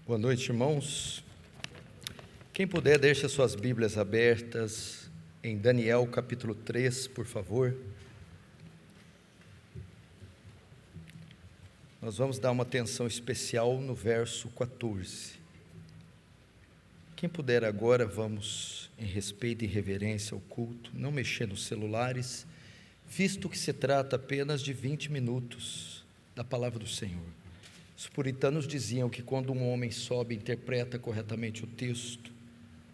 Boa noite, irmãos. Quem puder, deixe as suas Bíblias abertas em Daniel capítulo 3, por favor. Nós vamos dar uma atenção especial no verso 14. Quem puder agora, vamos, em respeito e reverência ao culto, não mexer nos celulares, visto que se trata apenas de 20 minutos da palavra do Senhor. Os puritanos diziam que quando um homem sobe e interpreta corretamente o texto,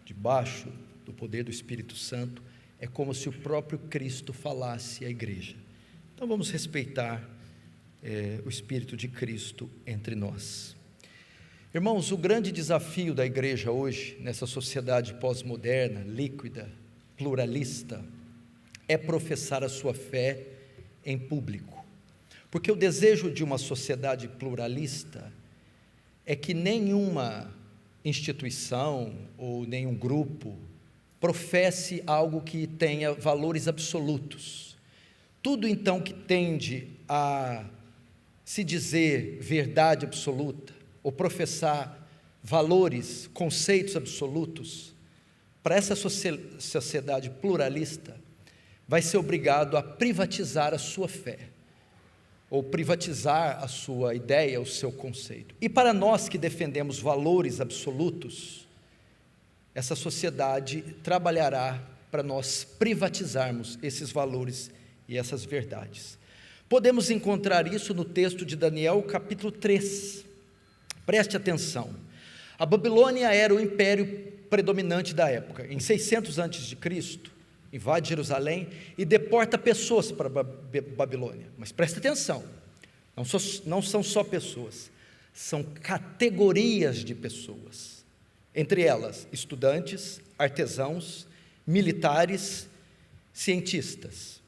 debaixo do poder do Espírito Santo, é como se o próprio Cristo falasse à igreja. Então vamos respeitar o Espírito de Cristo entre nós. Irmãos, o grande desafio da igreja hoje, nessa sociedade pós-moderna, líquida, pluralista, é professar a sua fé em público. Porque o desejo de uma sociedade pluralista é que nenhuma instituição ou nenhum grupo professe algo que tenha valores absolutos. Tudo então que tende a se dizer verdade absoluta ou professar valores, conceitos absolutos, para essa sociedade pluralista, vai ser obrigado a privatizar a sua fé, ou privatizar a sua ideia, o seu conceito. E para nós que defendemos valores absolutos, essa sociedade trabalhará para nós privatizarmos esses valores e essas verdades. Podemos encontrar isso no texto de Daniel, capítulo 3. Preste atenção. A Babilônia era o império predominante da época. Em 600 a.C., invade Jerusalém e deporta pessoas para a Babilônia. Mas preste atenção, não são só pessoas, são categorias de pessoas. Entre elas, estudantes, artesãos, militares, cientistas.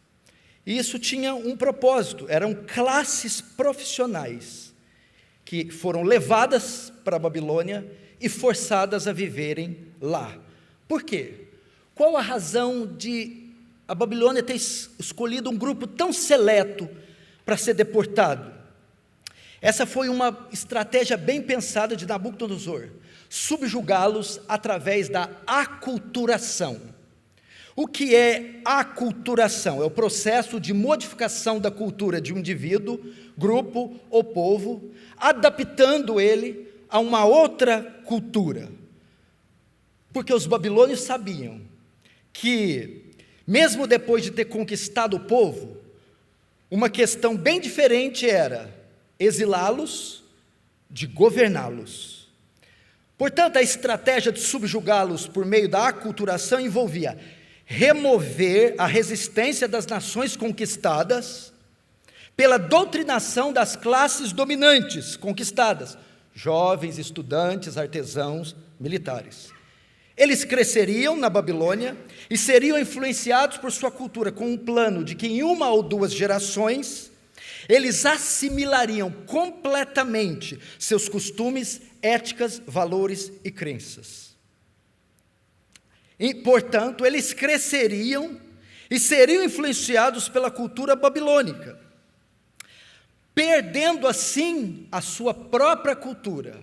E isso tinha um propósito, eram classes profissionais que foram levadas para a Babilônia e forçadas a viverem lá. Por quê? Qual a razão de a Babilônia ter escolhido um grupo tão seleto para ser deportado? Essa foi uma estratégia bem pensada de Nabucodonosor, subjugá-los através da aculturação. O que é aculturação? É o processo de modificação da cultura de um indivíduo, grupo ou povo, adaptando ele a uma outra cultura. Porque os babilônios sabiam que, mesmo depois de ter conquistado o povo, uma questão bem diferente era exilá-los de governá-los. Portanto, a estratégia de subjugá-los por meio da aculturação envolvia remover a resistência das nações conquistadas pela doutrinação das classes dominantes conquistadas, jovens, estudantes, artesãos, militares. Eles cresceriam na Babilônia e seriam influenciados por sua cultura, com um plano de que em 1 ou 2 gerações, eles assimilariam completamente seus costumes, éticas, valores e crenças. E, portanto, eles cresceriam e seriam influenciados pela cultura babilônica, perdendo assim a sua própria cultura,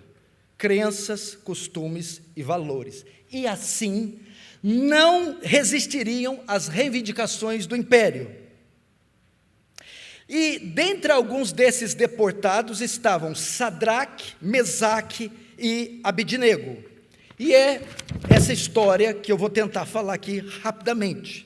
crenças, costumes e valores. E assim, não resistiriam às reivindicações do império. E dentre alguns desses deportados estavam Sadraque, Mesaque e Abidnego. E é essa história que eu vou tentar falar aqui rapidamente.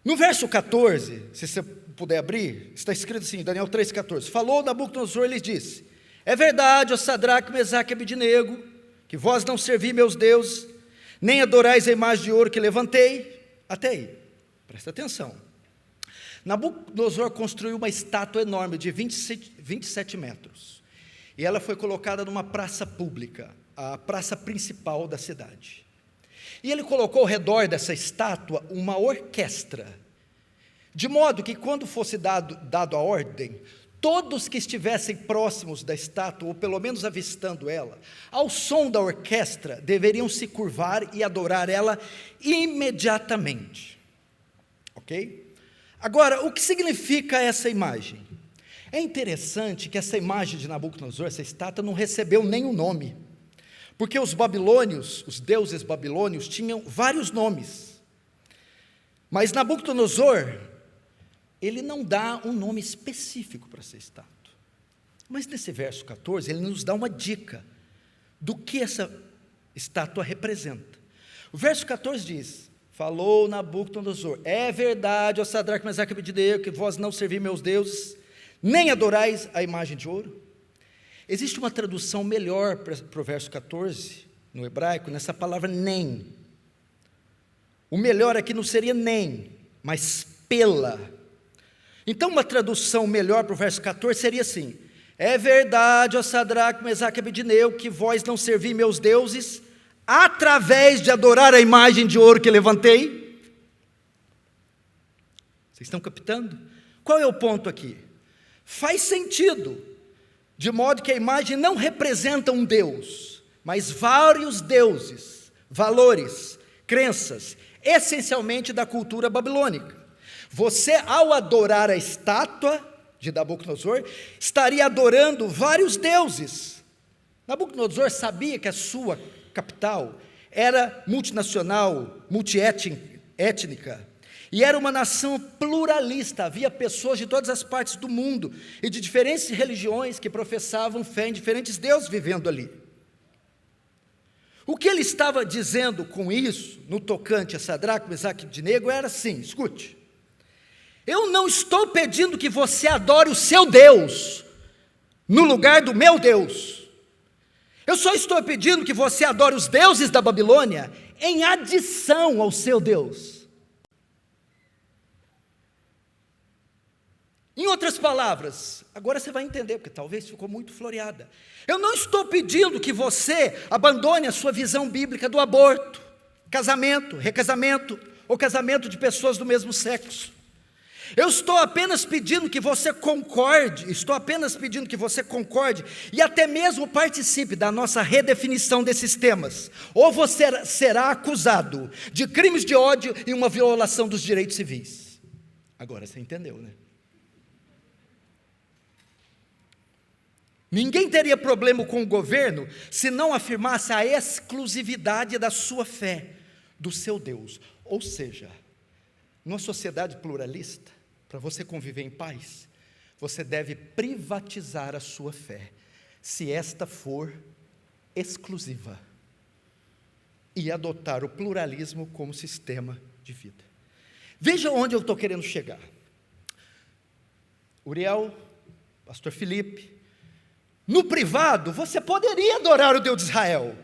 No verso 14, se você puder abrir, está escrito assim, Daniel 3,14. Falou Nabucodonosor e lhes disse: é verdade, ó Sadraque, Mesaque e Abidnego, que vós não servi meus deuses, nem adorais a imagem de ouro que levantei. Até aí, presta atenção. Nabucodonosor construiu uma estátua enorme de 27 metros. E ela foi colocada numa praça pública, a praça principal da cidade. E ele colocou ao redor dessa estátua uma orquestra, de modo que quando fosse dado a ordem, todos que estivessem próximos da estátua, ou pelo menos avistando ela, ao som da orquestra, deveriam se curvar e adorar ela imediatamente. Ok? Agora, o que significa essa imagem? É interessante que essa imagem de Nabucodonosor, essa estátua, não recebeu nenhum nome, porque os babilônios, os deuses babilônios, tinham vários nomes, mas Nabucodonosor, ele não dá um nome específico para essa estátua. Mas nesse verso 14, ele nos dá uma dica do que essa estátua representa. O verso 14 diz: falou Nabucodonosor, é verdade, ó Sadraque, Mesaque e Abednego, que vós não servi meus deuses, nem adorais a imagem de ouro. Existe uma tradução melhor para o verso 14, no hebraico, nessa palavra nem. O melhor aqui não seria nem, mas pela. Então uma tradução melhor para o verso 14 seria assim: é verdade, ó Sadraque, Mesaque e Abednego, que vós não servi meus deuses, através de adorar a imagem de ouro que levantei. Vocês estão captando? Qual é o ponto aqui? Faz sentido, de modo que a imagem não representa um Deus, mas vários deuses, valores, crenças, essencialmente da cultura babilônica. Você, ao adorar a estátua de Nabucodonosor, estaria adorando vários deuses. Nabucodonosor sabia que a sua capital era multinacional, multiétnica, e era uma nação pluralista, havia pessoas de todas as partes do mundo, e de diferentes religiões que professavam fé em diferentes deuses vivendo ali. O que ele estava dizendo com isso, no tocante a Sadraque, Mesaque e Abednego, era assim, escute: eu não estou pedindo que você adore o seu Deus, no lugar do meu Deus. Eu só estou pedindo que você adore os deuses da Babilônia, em adição ao seu Deus. Em outras palavras, agora você vai entender, porque talvez ficou muito floreada. Eu não estou pedindo que você abandone a sua visão bíblica do aborto, casamento, recasamento, ou casamento de pessoas do mesmo sexo. Eu estou apenas pedindo que você concorde, e até mesmo participe da nossa redefinição desses temas. Ou você será acusado de crimes de ódio e uma violação dos direitos civis. Agora você entendeu, né? Ninguém teria problema com o governo se não afirmasse a exclusividade da sua fé, do seu Deus. Ou seja, numa sociedade pluralista, para você conviver em paz, você deve privatizar a sua fé, se esta for exclusiva, e adotar o pluralismo como sistema de vida. Veja onde eu estou querendo chegar. Uriel, pastor Felipe, no privado, você poderia adorar o Deus de Israel,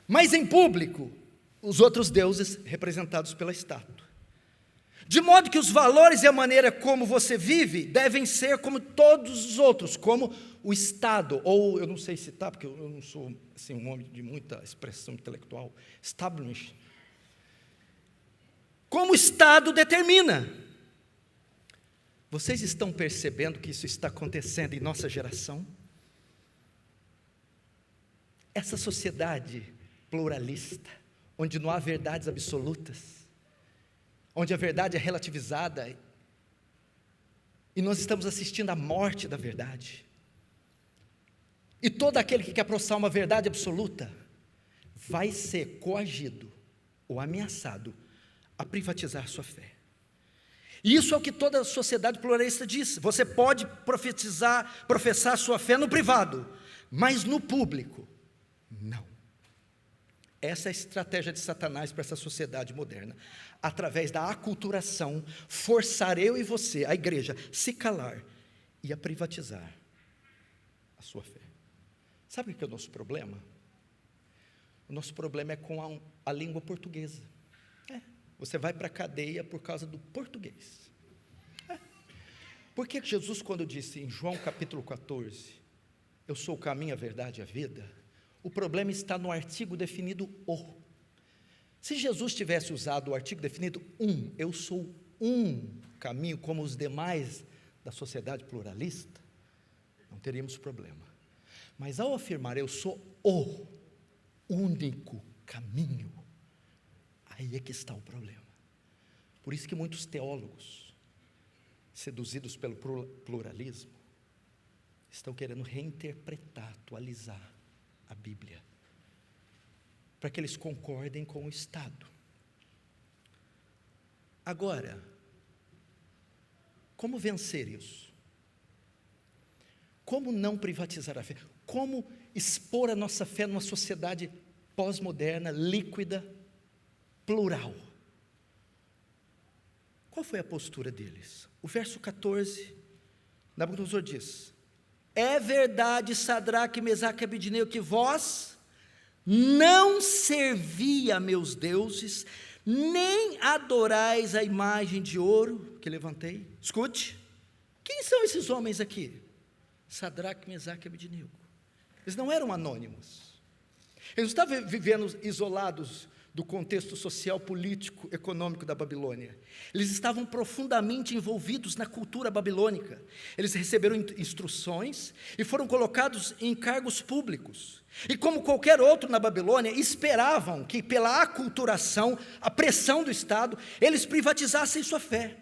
mas em público, os outros deuses representados pela estátua. De modo que os valores e a maneira como você vive devem ser como todos os outros, como o Estado, ou eu não sei citar, porque eu não sou assim, um homem de muita expressão intelectual, establishment. Como o Estado determina. Vocês estão percebendo que isso está acontecendo em nossa geração? Essa sociedade pluralista, onde não há verdades absolutas, onde a verdade é relativizada, e nós estamos assistindo à morte da verdade, e todo aquele que quer processar uma verdade absoluta, vai ser coagido, ou ameaçado, a privatizar sua fé. E isso é o que toda a sociedade pluralista diz: você pode professar sua fé no privado, mas no público, não. Essa é a estratégia de Satanás para essa sociedade moderna. Através da aculturação, forçar eu e você, a igreja, se calar e a privatizar a sua fé. Sabe o que é o nosso problema? O nosso problema é com a língua portuguesa. Você vai para a cadeia por causa do português. Por que Jesus, quando disse em João capítulo 14, eu sou o caminho, a verdade e a vida, o problema está no artigo definido o. Se Jesus tivesse usado o artigo definido eu sou um caminho, como os demais da sociedade pluralista, não teríamos problema. Mas ao afirmar eu sou o único caminho, aí é que está o problema. Por isso que muitos teólogos, seduzidos pelo pluralismo, estão querendo reinterpretar, atualizar a Bíblia, para que eles concordem com o Estado. Agora, como vencer isso? Como não privatizar a fé? Como expor a nossa fé numa sociedade pós-moderna, líquida, plural? Qual foi a postura deles? O verso 14, Nabucodonosor diz: é verdade, Sadraque, Mesaque e Abednego, que vós não servi a meus deuses, nem adorais a imagem de ouro que levantei. Escute, quem são esses homens aqui? Sadraque, Mesaque e Abednego. Eles não eram anônimos, eles não estavam vivendo isolados do contexto social, político, econômico da Babilônia. Eles estavam profundamente envolvidos na cultura babilônica. Eles receberam instruções e foram colocados em cargos públicos. E como qualquer outro na Babilônia, esperavam que pela aculturação, a pressão do Estado, eles privatizassem sua fé.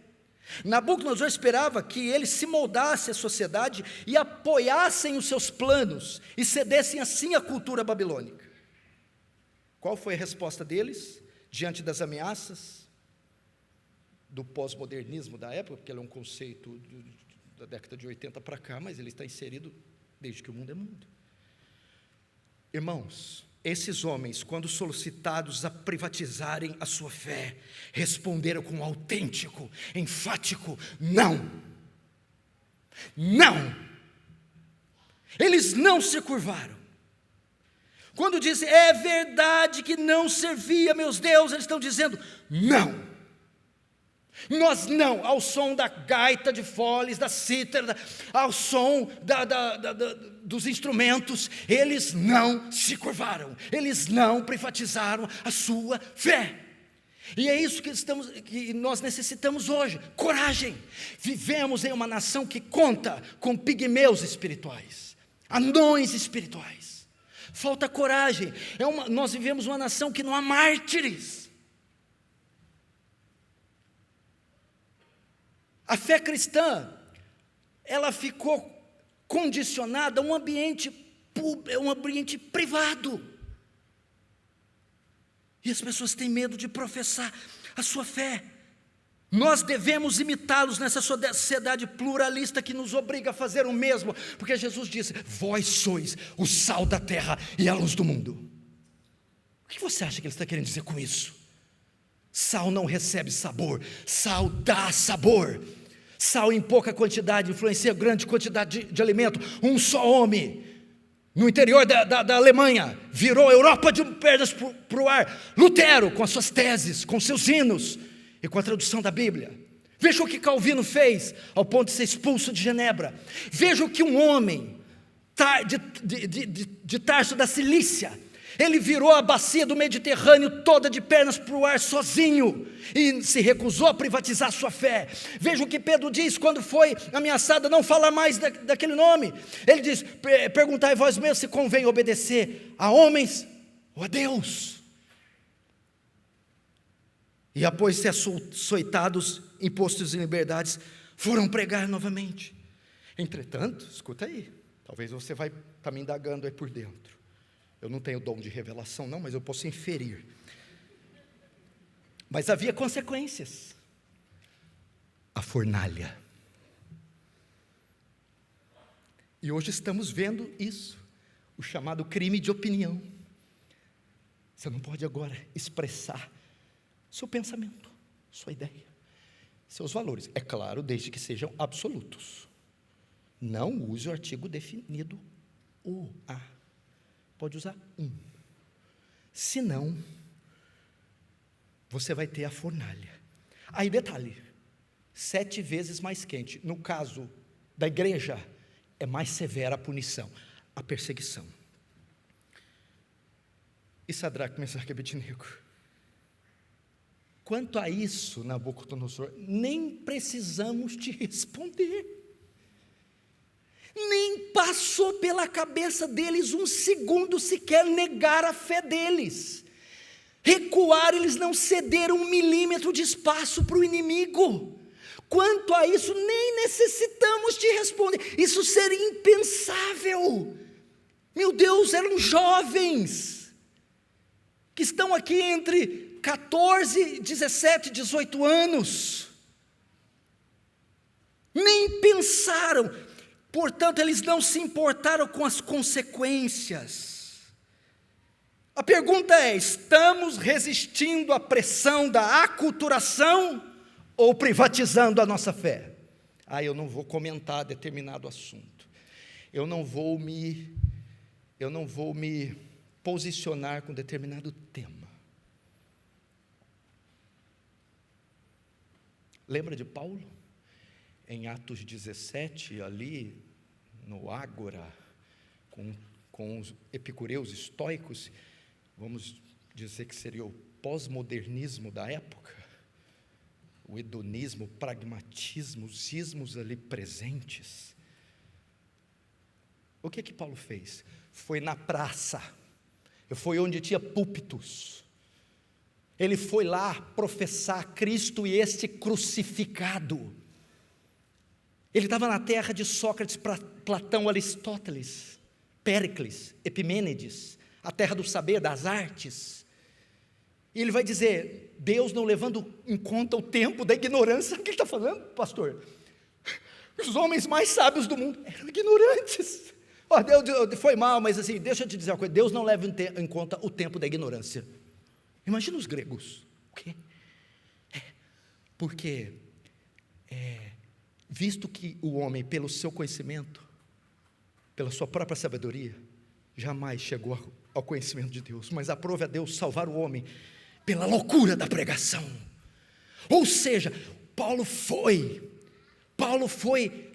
Nabucodonosor esperava que eles se moldassem à sociedade e apoiassem os seus planos e cedessem assim à cultura babilônica. Qual foi a resposta deles diante das ameaças do pós-modernismo da época? Porque ele é um conceito da década de 80 para cá, mas ele está inserido desde que o mundo é mundo. Irmãos, esses homens, quando solicitados a privatizarem a sua fé, responderam com um autêntico, enfático não. Não. Eles não se curvaram. Quando dizem, é verdade que não servia meus deuses, eles estão dizendo, não. Nós não, ao som da gaita de foles, da cítara, ao som dos instrumentos, eles não se curvaram, eles não privatizaram a sua fé. E é isso que nós necessitamos hoje, coragem. Vivemos em uma nação que conta com pigmeus espirituais, anões espirituais. Falta coragem. Nós vivemos uma nação que não há mártires. A fé cristã, ela ficou condicionada a um ambiente privado. E as pessoas têm medo de professar a sua fé. Nós devemos imitá-los nessa sociedade pluralista que nos obriga a fazer o mesmo, porque Jesus disse, vós sois o sal da terra e a luz do mundo. O que você acha que ele está querendo dizer com isso? Sal não recebe sabor, sal dá sabor. Sal em pouca quantidade influencia grande quantidade de alimento. Um só homem, no interior da Alemanha, virou a Europa de pernas para o ar. Lutero, com as suas teses, com seus hinos, e com a tradução da Bíblia. Veja o que Calvino fez, ao ponto de ser expulso de Genebra. Veja o que um homem de Tarso da Cilícia, ele virou a bacia do Mediterrâneo toda de pernas para o ar sozinho, e se recusou a privatizar sua fé. Veja o que Pedro diz quando foi ameaçado, não falar mais daquele nome. Ele diz, perguntai vós mesmos se convém obedecer a homens ou a Deus. E após ser açoitados, impostos em liberdades, foram pregar novamente. Entretanto, escuta aí, talvez você vai estar me indagando aí por dentro. Eu não tenho dom de revelação não, mas eu posso inferir. Mas havia consequências. A fornalha. E hoje estamos vendo isso, o chamado crime de opinião. Você não pode agora expressar seu pensamento, sua ideia, seus valores. É claro, desde que sejam absolutos. Não use o artigo definido o, a. Pode usar um. Senão, você vai ter a fornalha. Aí detalhe, 7 vezes mais quente. No caso da igreja, é mais severa a punição, a perseguição. E Sadraque, Mesaque e Abednego? Quanto a isso, Nabucodonosor, nem precisamos te responder. Nem passou pela cabeça deles um segundo sequer negar a fé deles. Recuar, eles não cederam 1 milímetro de espaço para o inimigo. Quanto a isso, nem necessitamos te responder. Isso seria impensável. Meu Deus, eram jovens que estão aqui entre 14, 17, 18 anos. Nem pensaram. Portanto, eles não se importaram com as consequências. A pergunta é: estamos resistindo à pressão da aculturação ou privatizando a nossa fé? Eu não vou comentar determinado assunto. Eu não vou me posicionar com determinado tema. Lembra de Paulo? Em Atos 17, ali no Ágora, com os epicureus estoicos, vamos dizer que seria o pós-modernismo da época, o hedonismo, o pragmatismo, os ismos ali presentes. O que Paulo fez? Foi na praça, foi onde tinha púlpitos. Ele foi lá professar Cristo e este crucificado. Ele estava na terra de Sócrates, Platão, Aristóteles, Péricles, Epimênides, a terra do saber, das artes. E ele vai dizer: Deus não levando em conta o tempo da ignorância. Sabe o que ele está falando, pastor? Os homens mais sábios do mundo eram ignorantes. Deus foi mal, mas assim, deixa eu te dizer uma coisa: Deus não leva em conta o tempo da ignorância. Imagina os gregos. O quê? Porque visto que o homem, pelo seu conhecimento, pela sua própria sabedoria, jamais chegou ao conhecimento de Deus, mas aprove a Deus salvar o homem pela loucura da pregação. Ou seja, Paulo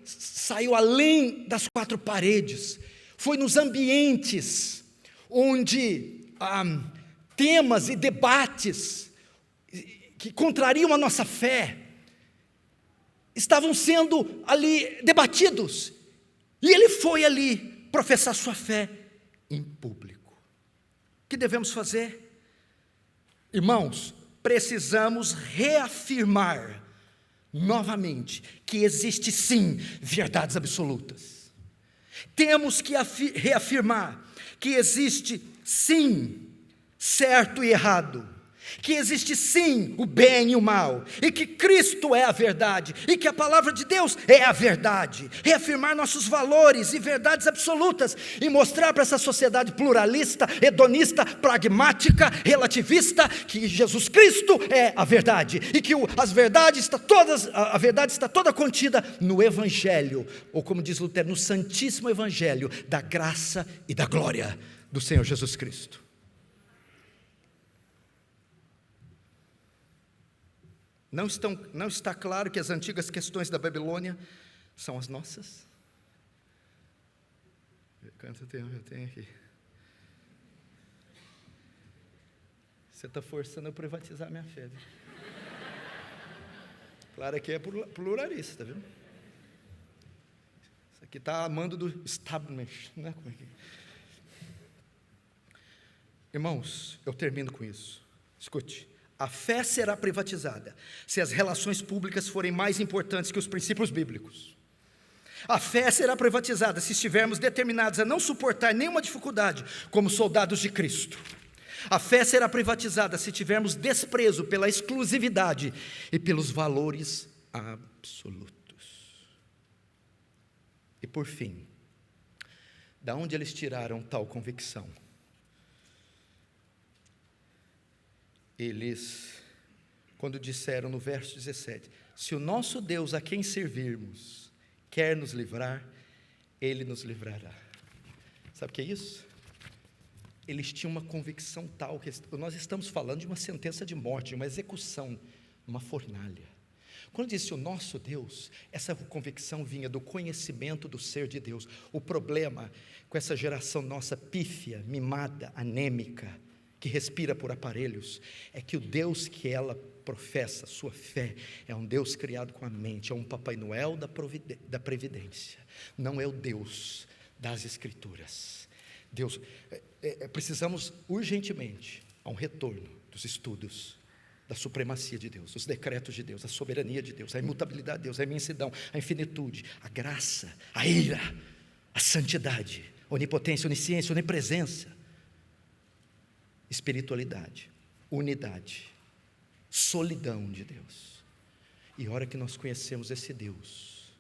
saiu além das quatro paredes, foi nos ambientes onde temas e debates que contrariam a nossa fé estavam sendo ali debatidos, e ele foi ali professar sua fé em público. O que devemos fazer? Irmãos, precisamos reafirmar novamente que existe sim verdades absolutas. Temos que reafirmar que existe sim certo e errado, que existe sim o bem e o mal, e que Cristo é a verdade, e que a palavra de Deus é a verdade. Reafirmar nossos valores e verdades absolutas, e mostrar para essa sociedade pluralista, hedonista, pragmática, relativista, que Jesus Cristo é a verdade, e que a verdade está toda contida no Evangelho, ou como diz Lutero, no Santíssimo Evangelho da graça e da glória do Senhor Jesus Cristo. Não está claro que as antigas questões da Babilônia são as nossas? Quanto tempo eu tenho aqui? Você está forçando eu privatizar minha fé. Viu? Claro que é pluralista, viu? Isso aqui está a mando do establishment, né? Como é que... Irmãos, eu termino com isso. Escute. A fé será privatizada se as relações públicas forem mais importantes que os princípios bíblicos. A fé será privatizada se estivermos determinados a não suportar nenhuma dificuldade como soldados de Cristo. A fé será privatizada se tivermos desprezo pela exclusividade e pelos valores absolutos. E por fim, da onde eles tiraram tal convicção? Eles, quando disseram no verso 17, se o nosso Deus a quem servirmos quer nos livrar, Ele nos livrará. Sabe o que é isso? Eles tinham uma convicção tal, que nós estamos falando de uma sentença de morte, de uma execução, uma fornalha. Quando disse o nosso Deus, essa convicção vinha do conhecimento do ser de Deus. O problema com essa geração nossa pífia, mimada, anêmica, que respira por aparelhos, é que o Deus que ela professa, sua fé, é um Deus criado com a mente, é um Papai Noel da previdência, não é o Deus das Escrituras. Precisamos urgentemente a um retorno dos estudos da supremacia de Deus, dos decretos de Deus, a soberania de Deus, a imutabilidade de Deus, a imensidão, a infinitude, a graça, a ira, a santidade, a onipotência, a onisciência, a onipresença, espiritualidade, unidade, solidão de Deus. E a hora que nós conhecemos esse Deus,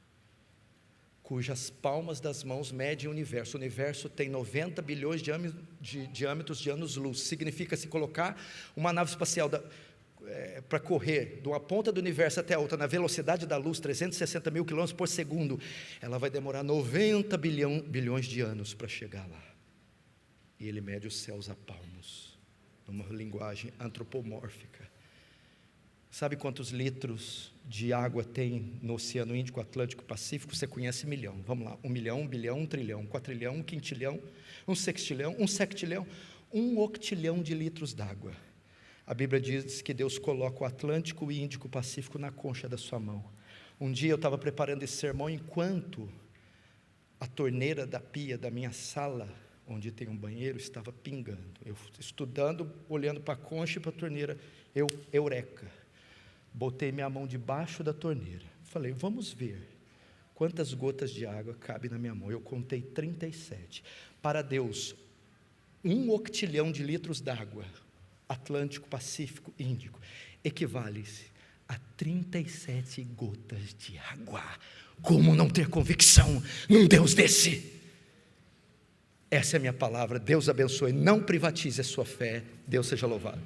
cujas palmas das mãos medem o universo tem 90 bilhões de diâmetros de anos-luz, significa se colocar uma nave espacial para correr de uma ponta do universo até a outra, na velocidade da luz, 360 mil quilômetros por segundo, ela vai demorar 90 bilhões de anos para chegar lá. E Ele mede os céus a palmos, numa linguagem antropomórfica. Sabe quantos litros de água tem no Oceano Índico, Atlântico, Pacífico? Você conhece milhão. Vamos lá, 1 milhão, 1 bilhão, 1 trilhão, 1 quatrilhão, 1 quintilhão, 1 sextilhão, 1 septilhão, 1 octilhão de litros d'água. A Bíblia diz que Deus coloca o Atlântico, o Índico, o Pacífico na concha da sua mão. Um dia eu estava preparando esse sermão, enquanto a torneira da pia da minha sala, onde tem um banheiro, estava pingando. Eu estudando, olhando para a concha e para a torneira, eureka! Botei minha mão debaixo da torneira. Falei, vamos ver quantas gotas de água cabem na minha mão. Eu contei 37. Para Deus, 1 octilhão de litros d'água, Atlântico, Pacífico, Índico, equivale-se a 37 gotas de água. Como não ter convicção num Deus desse? Essa é a minha palavra. Deus abençoe. Não privatize a sua fé. Deus seja louvado.